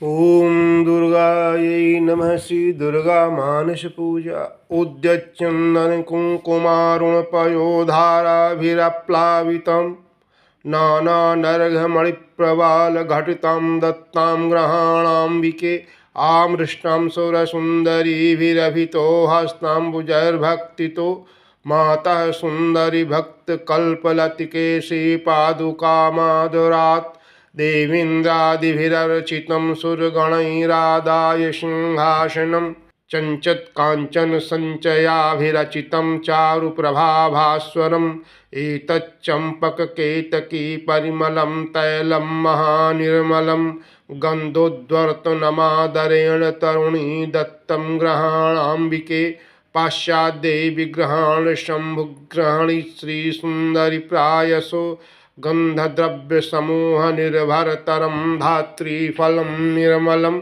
ॐ दुर्गायै नमः। श्री दुर्गा मानस पूजा। उद्यच्चन्दनकुङ्कुमारुणपयोधाराभिरप्लावितं नानानर्घमणिप्रवालघटितां दत्तां ग्रहाणाम्बिके आमृष्टां सुरसुन्दरीभिरभितो हस्ताम्बुजैर्भक्तितो मातः सुन्दरी भक्तकल्पलतिके श्रीपादुकामादरात् देवीन्द्रादिभिरर्चितं सुरगणैरादाय सिंहासनं चञ्चत्काञ्चन सञ्चयाभिरचितं चारुप्रभाभास्वरम् एतच्चम्पककेतकी परिमलं तैलं महानिर्मलं गन्धोद्वर्तनमादरेण तरुणी दत्तं ग्रहाणाम्बिके पाश्चाद्यै विग्रहान् शम्भुग्रहणि श्रीसुन्दरि प्रायसो गन्धद्रव्यसमूहनिर्भरतरं धात्रीफलं निर्मलं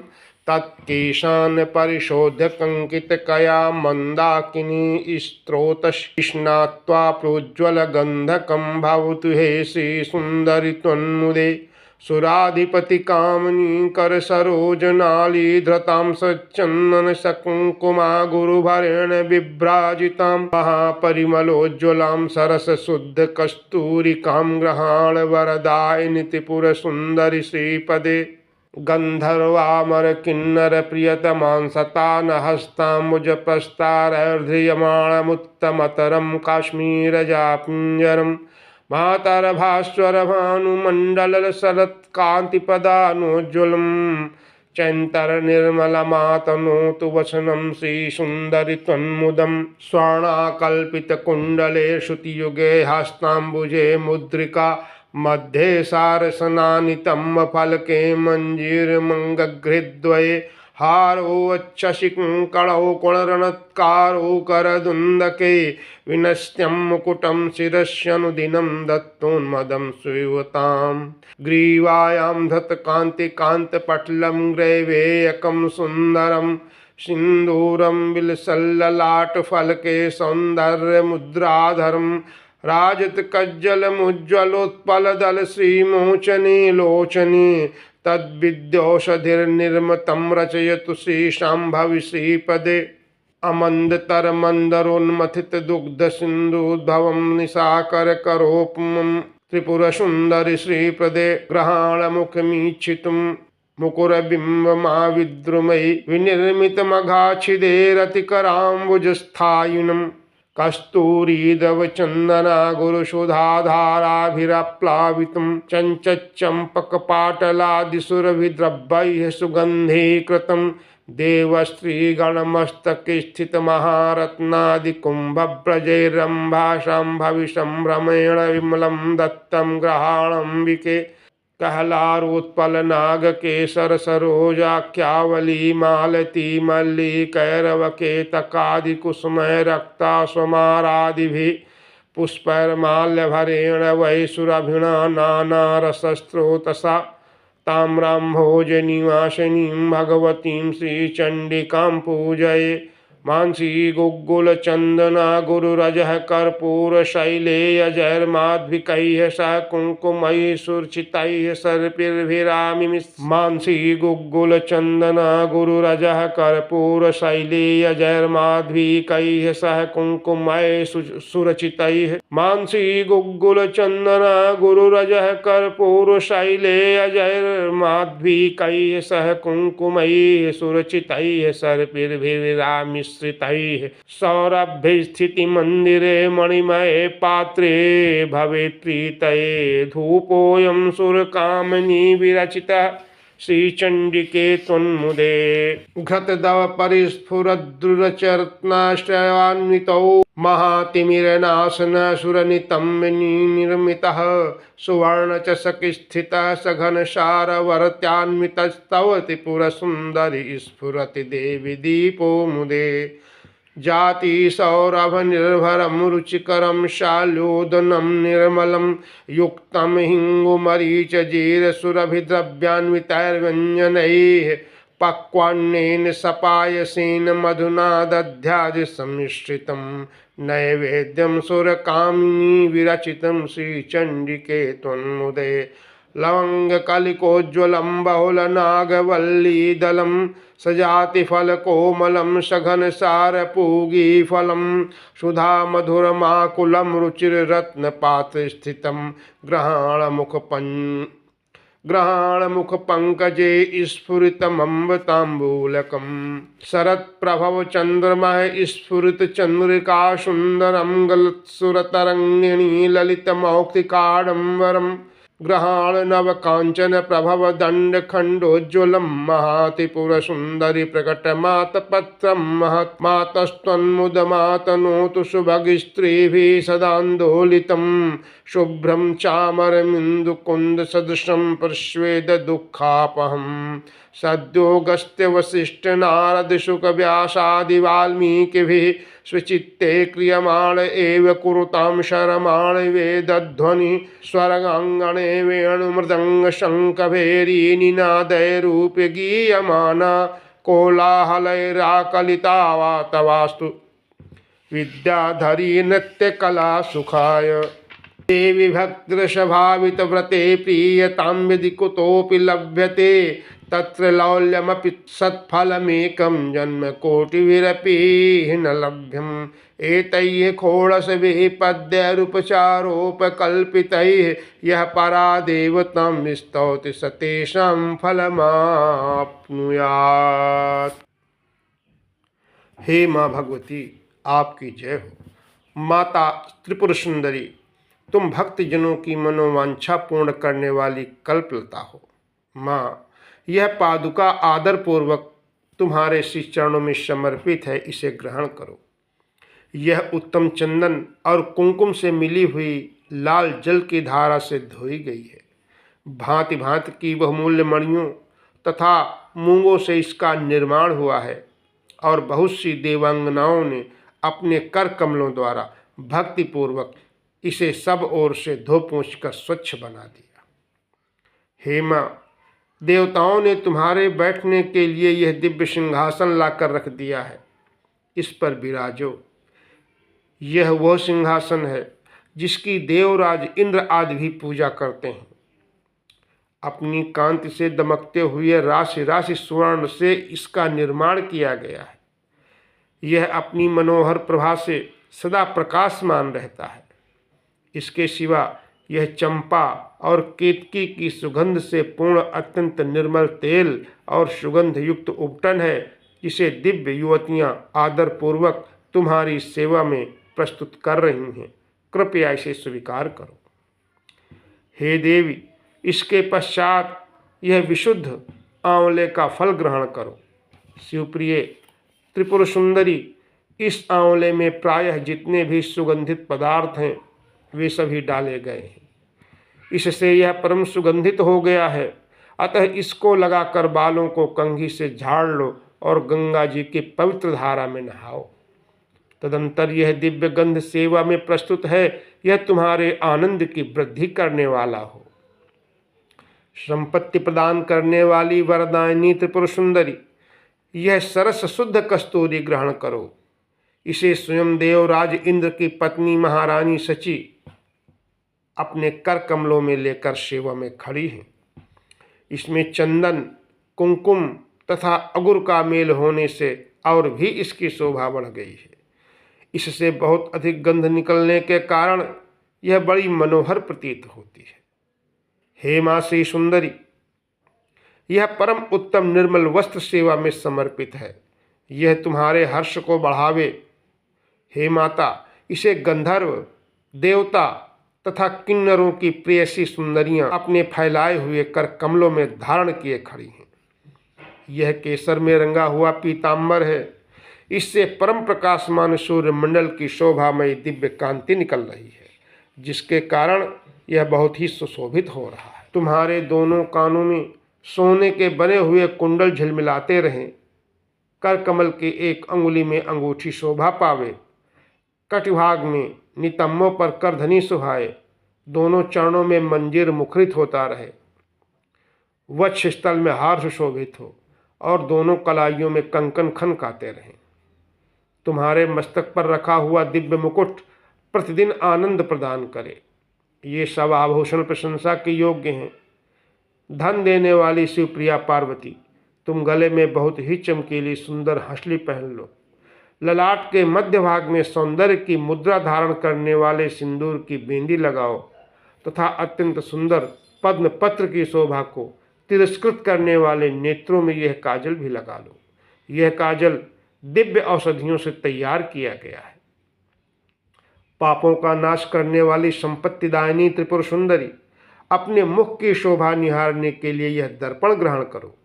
तत्केशान् परिशोध्य कङ्कितकया मन्दाकिनी स्त्रोतस्नात्वा प्रोज्ज्वलगन्धकं भवतु हे श्रीसुन्दरि त्वन्मुदे सुराधिपतिकामिनी करसरोजनालीधृतां सच्चन्दनसकुङ्कुमा गुरुभरेण विभ्राजितां महापरिमलोज्ज्वलां सरसशुद्धकस्तूरिकां गृहाण वरदायिनि त्रिपुरसुन्दरि श्रीपदे गन्धर्वामरकिन्नरप्रियतमां सतानहस्ताम्बुजप्रस्तारैर्ध्रियमाणमुत्तमतरं काश्मीरजापिञ्जरम् मातर्भास्वरभानुमण्डलशरत्कान्तिपदानोज्ज्वलं चैन्तरनिर्मलमातनोतु वसनं श्रीसुन्दरि त्वन्मुदं स्वर्णाकल्पितकुण्डले श्रुतियुगे हस्ताम्बुजे मुद्रिका मध्ये सारसनानितं फलके मञ्जीरमङ्गगृहद्वये हारोच्छशिकङ्कणौ कुणरणत्कारो करदुन्दके विनस्त्यं मुकुटं शिरस्यनुदिनं दत्तोन्मदं सुयुवतां ग्रीवायां धतकान्तिकान्तपटलं ग्रैवेयकं सुन्दरं सिन्दूरं विलसल्ललाटफलके सौन्दर्यमुद्राधरं राजतकज्जलमुज्ज्वलोत्पलदल श्रीमोचने लोचने तद्विद्योषधिर्निर्मतं रचयतु श्रीशाम्भवि श्रीपदे अमन्दतरमन्दरोन्मथितदुग्धसिन्धुद्भवं निशाकरकरोपमं त्रिपुरसुन्दरि श्रीपदे ग्रहाणमुखमीक्षितुं मुकुरबिम्बमाविद्रुमयि विनिर्मितमघाच्छिदेरतिकराम्बुजस्थायिनम् कस्तूरीदवचन्दना गुरुसुधाधाराभिरप्लावितं चञ्चच्चम्पकपाटलादिसुरभिद्रव्यैः सुगन्धीकृतं देवश्रीगणमस्तके स्थितमहारत्नादिकुम्भव्रजैरम्भाशाम्भवि सम्भ्रमेण विमलं दत्तं ग्रहाणाम्बिके कहलारोत्पलनागकेसर सरोजाख्यावली मालती मल्लिकैरवकेतकादिकुसुमय रक्ताश्वमारादिभिः पुष्पैर्माल्यभरेण वैसुरभिणा नानारसस्रोतसा ताम्राम्भोजनिवासिनीं भगवतीं श्रीचण्डिकां पूजये मानसी गुग्गुलचन्दना गुरुरजः कर्पूरशैलेयजैर्माध्विकैः सह कुङ्कुमैः सुर्चितैः सर्पिर्भिरामिमिः मानसी गुग्गुलचन्दना गुरुरजः कर्पूरशैलेयजैर्माध्विकैः सह कुङ्कुमैः सुरचितैः मानसी गुग्गुलचन्दना गुरुरजः कर्पूरशैलेयजैर्माध्विकैः सह कुङ्कुमैः सुरचितैः सर्पिर्भिरामिः श्रितैः सौरभ्यस्थितिमन्दिरे मणिमये पात्रे भवेत्प्रीतये धूपोऽयं सुरकामिनी विरचितः श्रीचण्डिके त्वन्मुदे घृतदवपरिस्फुरद्रुरचरत्नाश्रयान्वितौ महातिमिरनाशनसुरनितम्बिनी निर्मितः सुवर्णचषकस्थितः सघनसारवर्त्यान्वितस्तव त्रिपुरसुन्दरी स्फुरति देवी दीपो मुदे जाति सौरभनिर्भरं रुचिकरं शाल्योदनं निर्मलं युक्तं हिङ्गुमरीचजीरसुरभिद्रव्यान्वितैर्व्यञ्जनैः पक्वान्नेन सपायसेन मधुना दध्यादि सम्मिश्रितं नैवेद्यं सुरकामिनी विरचितं श्रीचण्डिके त्वन्मुदे लवंगकलिकोज्ज्वलं बहुलनागवल्लीदलं सजातिफलकोमलं सघनसारपूगीफलं सुधामधुरमाकुलं रुचिररत्नपात्रस्थितं ग्रहाणमुखपङ्कजे स्फुरितमम्बताम्बूलकं शरत्प्रभवचन्द्रमः स्फुरितचन्द्रिका सुन्दरं गलत्सुरतरङ्गिणी ललितमौक्तिकाडम्बरं ग्रहाणनवकाञ्चन प्रभवदण्डखण्डोज्ज्वलं महातिपुरसुन्दरि प्रकटमातपत्रं महत्मातस्त्वन्मुदमातनोतु सुभगस्त्रीभिः सदान्दोलितं शुभ्रं चामरमिन्दुकुन्दसदृशं प्रस्वेददुःखापहं सद्योगस्त्यवसिष्ठनारदशुकव्यासादिवाल्मीकिभिः स्वचित्ते क्रियमाण एव कुरुतां शरमाण वेदध्वनि स्वर्गाङ्गणे वेणुमृदङ्गशङ्खभेरीनिनादैरूप्य गीयमाना कोलाहलैराकलिता वा तवास्तु विद्याधरी नृत्यकला सुखाय देवी भक्तृषभावितव्रते प्रीयतां यदि कुतोऽपि लभ्यते तत्र लौल्यमपि सत्फलमेकं जन्मकोटिभिरपि न लभ्यम् एतैः षोडशभिः पद्यरूपचारोपकल्पितैः यः परादेवतां स्तौति स तेषां फलमाप्नुयात्। हे माँ भगवती, आपकी जय हो। माता त्रिपुर सुंदरी, तुम भक्तजनों की मनोवांछा पूर्ण करने वाली कल्पलता हो। माँ, यह पादुका आदर पूर्वक तुम्हारे श्री चरणों में समर्पित है, इसे ग्रहण करो। यह उत्तम चंदन और कुंकुम से मिली हुई लाल जल की धारा से धोई गई है। भांति भांति की बहुमूल्य मणियों तथा मूंगों से इसका निर्माण हुआ है और बहुत सी देवांगनाओं ने अपने कर कमलों द्वारा भक्तिपूर्वक इसे सब ओर से धो पोंछ कर स्वच्छ बना दिया। हे माँ, देवताओं ने तुम्हारे बैठने के लिए यह दिव्य सिंहासन लाकर रख दिया है, इस पर विराजो। यह वह सिंहासन है जिसकी देवराज इंद्र आदि भी पूजा करते हैं। अपनी कांति से दमकते हुए राशि राशि स्वर्ण से इसका निर्माण किया गया है। यह अपनी मनोहर प्रभा से सदा प्रकाशमान रहता है। इसके सिवा यह चंपा और केतकी की सुगंध से पूर्ण अत्यंत निर्मल तेल और सुगंध युक्त उपटन है, जिसे दिव्य युवतियां आदरपूर्वक तुम्हारी सेवा में प्रस्तुत कर रही हैं। कृपया इसे स्वीकार करो। हे देवी, इसके पश्चात यह विशुद्ध आंवले का फल ग्रहण करो। शिवप्रिय त्रिपुर सुंदरी, इस आंवले में प्रायः जितने भी सुगंधित पदार्थ हैं वे सभी डाले गए हैं। इससे यह परम सुगंधित हो गया है, अतः इसको लगाकर बालों को कंघी से झाड़ लो और गंगा जी की पवित्र धारा में नहाओ। तदंतर यह दिव्य गंध सेवा में प्रस्तुत है, यह तुम्हारे आनंद की वृद्धि करने वाला हो। संपत्ति प्रदान करने वाली वरदायिनी त्रिपुर सुंदरी, यह सरस शुद्ध कस्तूरी ग्रहण करो। इसे स्वयं देवराज इंद्र की पत्नी महारानी सची अपने कर कमलों में लेकर सेवा में खड़ी हैं। इसमें चंदन, कुंकुम तथा अगुर का मेल होने से और भी इसकी शोभा बढ़ गई है। इससे बहुत अधिक गंध निकलने के कारण यह बड़ी मनोहर प्रतीत होती है। हे माँ श्री सुंदरी, यह परम उत्तम निर्मल वस्त्र सेवा में समर्पित है। यह तुम्हारे हर्ष को बढ़ावे। हे माता, इसे गंधर्व, देवता तथा किन्नरों की प्रेयसी सुंदरियां अपने फैलाए हुए कर कमलों में धारण किए खड़ी हैं। यह केसर में रंगा हुआ पीताम्बर है। इससे परम प्रकाशमान सूर्य मंडल की शोभामयी दिव्य कांति निकल रही है, जिसके कारण यह बहुत ही सुशोभित हो रहा है। तुम्हारे दोनों कानों में सोने के बने हुए कुंडल झिलमिलाते रहें। कर कमल की एक अंगुली में अंगूठी शोभा पावे। कटिभाग में नितंबों पर करधनी सुहाए। दोनों चरणों में मंजीर मुखरित होता रहे। वक्ष स्थल में हार सुशोभित हो और दोनों कलाइयों में कंकन खनकाते रहें। तुम्हारे मस्तक पर रखा हुआ दिव्य मुकुट प्रतिदिन आनंद प्रदान करे। ये सब आभूषण प्रशंसा के योग्य हैं। धन देने वाली शिवप्रिया पार्वती, तुम गले में बहुत ही चमकीली सुंदर हंसली पहन लो। ललाट के मध्य भाग में सौंदर्य की मुद्रा धारण करने वाले सिंदूर की बिंदी लगाओ तथा अत्यंत सुंदर पद्म पत्र की शोभा को तिरस्कृत करने वाले नेत्रों में यह काजल भी लगा लो। यह काजल दिव्य औषधियों से तैयार किया गया है। पापों का नाश करने वाली संपत्तिदायिनी त्रिपुर सुंदरी, अपने मुख की शोभा निहारने के लिए यह दर्पण ग्रहण करो।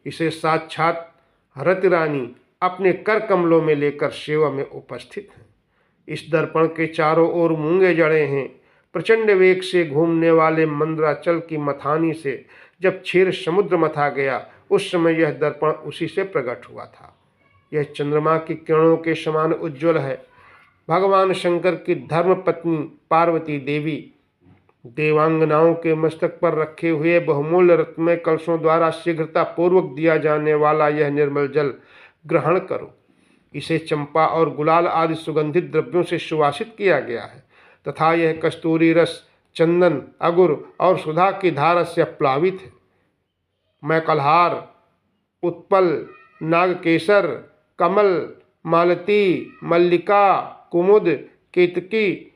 इसे साक्षात रति रानी अपने कर कमलों में लेकर सेवा में उपस्थित हैं। इस दर्पण के चारों ओर मूंगे जड़े हैं। प्रचंड वेग से घूमने वाले मंद्राचल की मथानी से जब क्षीर समुद्र मथा गया, उस समय यह दर्पण उसी से प्रकट हुआ था। यह चंद्रमा की किरणों के समान उज्ज्वल है। भगवान शंकर की धर्म पत्नी पार्वती देवी देवांगनाओं के मस्तक पर रखे हुए बहुमूल्य रत्नमय कलशों द्वारा शीघ्रता पूर्वक दिया जाने वाला यह निर्मल जल ग्रहण करो। इसे चंपा और गुलाल आदि सुगंधित द्रव्यों से सुवासित किया गया है तथा यह कस्तूरी रस, चंदन, अगुर और सुधा की धारा से प्लावित है। मैकलहार, उत्पल, नागकेसर, कमल, मालती, मल्लिका, कुमुद, केतकी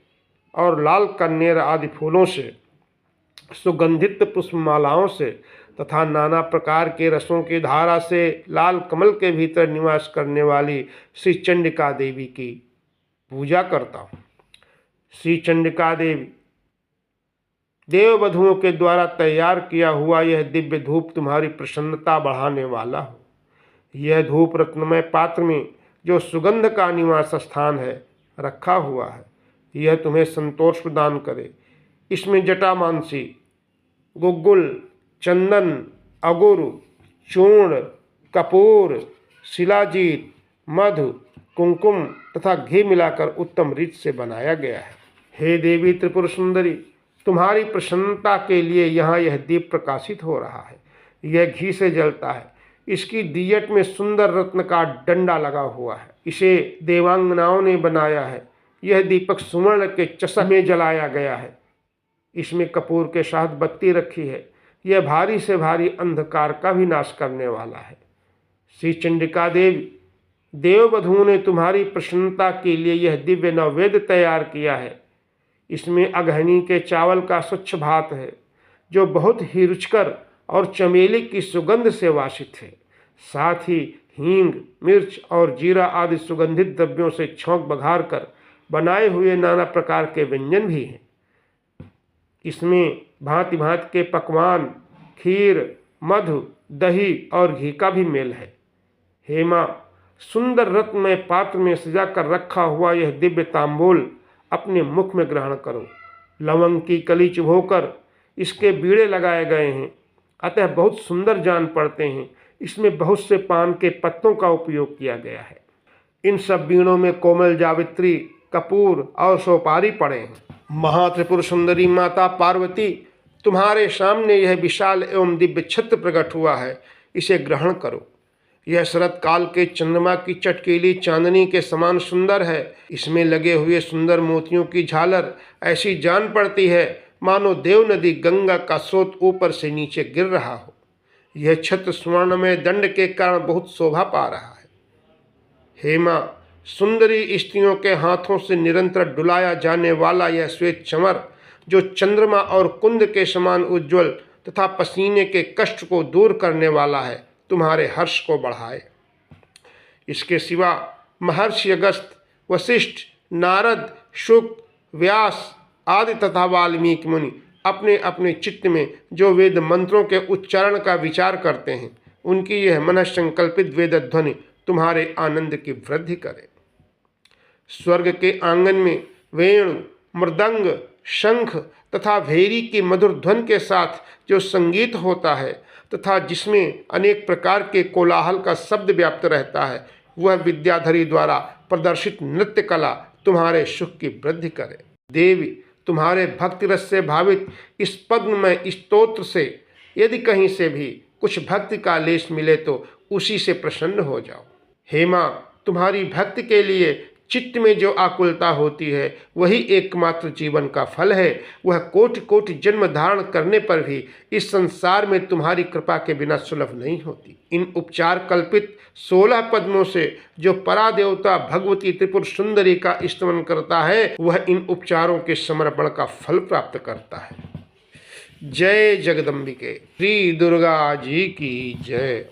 और लाल कन्नेर आदि फूलों से, सुगंधित पुष्पमालाओं से तथा नाना प्रकार के रसों की धारा से लाल कमल के भीतर निवास करने वाली श्री चंडिका देवी की पूजा करता हूँ। श्री चंडिका देवी देववधुओं के द्वारा तैयार किया हुआ यह दिव्य धूप तुम्हारी प्रसन्नता बढ़ाने वाला हो। यह धूप रत्नमय पात्र में जो सुगंध का निवास स्थान है रखा हुआ है। यह तुम्हें संतोष प्रदान करे। इसमें जटामांसी, गुग्गुल, चंदन, अगुर, चूर्ण, कपूर, शिलाजीत, मधु, कुंकुम तथा घी मिलाकर उत्तम रीत से बनाया गया है। हे देवी त्रिपुर सुंदरी, तुम्हारी प्रसन्नता के लिए यहाँ यह दीप प्रकाशित हो रहा है। यह घी से जलता है। इसकी दियट में सुंदर रत्न का डंडा लगा हुआ है। इसे देवांगनाओं ने बनाया है। यह दीपक सुवर्ण के चषक में जलाया गया है। इसमें कपूर के साथ बत्ती रखी है। यह भारी से भारी अंधकार का भी नाश करने वाला है। श्री चंडिका देवी देववधुओं ने तुम्हारी प्रसन्नता के लिए यह दिव्य नैवेद्य तैयार किया है। इसमें अगहनी के चावल का स्वच्छ भात है जो बहुत ही रुचिकर और चमेली की सुगंध से वासित है। साथ ही हींग, मिर्च और जीरा आदि सुगंधित द्रव्यों से छौंक बघार कर बनाए हुए नाना प्रकार के व्यंजन भी हैं। इसमें भांति भांति के पकवान, खीर, मधु, दही और घी का भी मेल है। हे माँ, सुंदर रत्नमय पात्र में सजा कर रखा हुआ यह दिव्य तांबूल अपने मुख में ग्रहण करो। लवंग की कली चुभोकर इसके बीड़े लगाए गए हैं, अतः बहुत सुंदर जान पड़ते हैं। इसमें बहुत से पान के पत्तों का उपयोग किया गया है। इन सब बीड़ों में कोमल जावित्री, कपूर और सोपारी पड़े हैं। महात्रिपुर सुंदरी माता पार्वती, तुम्हारे सामने यह विशाल एवं दिव्य छत्र प्रकट हुआ है। इसे ग्रहण करो। यह शरत काल के चंद्रमा की चटकीली चांदनी के समान सुंदर है। इसमें लगे हुए सुंदर मोतियों की झालर ऐसी जान पड़ती है मानो देव नदी गंगा का स्रोत ऊपर से नीचे गिर रहा हो। यह छत्र स्वर्णमय दंड के कारण बहुत शोभा पा रहा है। हे माँ, सुंदरी स्त्रियों के हाथों से निरंतर डुलाया जाने वाला यह श्वेत चमर जो चंद्रमा और कुंद के समान उज्ज्वल तथा पसीने के कष्ट को दूर करने वाला है, तुम्हारे हर्ष को बढ़ाए। इसके सिवा महर्षि अगस्त, वशिष्ठ, नारद, शुक, व्यास आदि तथा वाल्मीकि मुनि अपने अपने चित्त में जो वेद मंत्रों के उच्चारण का विचार करते हैं, उनकी यह मन संकल्पित वेद ध्वनि तुम्हारे आनंद की वृद्धि करे। स्वर्ग के आंगन में वेणु, मृदंग, शंख तथा भेरी की मधुर ध्वनि के साथ जो संगीत होता है तथा जिसमें अनेक प्रकार के कोलाहल का शब्द व्याप्त रहता है, वह विद्याधरी द्वारा प्रदर्शित नृत्य कला तुम्हारे सुख की वृद्धि करे। देवी, तुम्हारे भक्ति रस से भावित इस पद्ममय स्तोत्र से यदि कहीं से भी कुछ भक्ति का लेश मिले तो उसी से प्रसन्न हो जाओ। हे माँ, तुम्हारी भक्ति के लिए चित्त में जो आकुलता होती है वही एकमात्र जीवन का फल है। वह कोटि कोटि जन्म धारण करने पर भी इस संसार में तुम्हारी कृपा के बिना सुलभ नहीं होती। इन उपचार कल्पित 16 पद्मों से जो परादेवता भगवती त्रिपुर सुंदरी का स्तमन करता है वह इन उपचारों के समर्पण का फल प्राप्त करता है। जय जगदम्बिके, श्री दुर्गा जी की जय।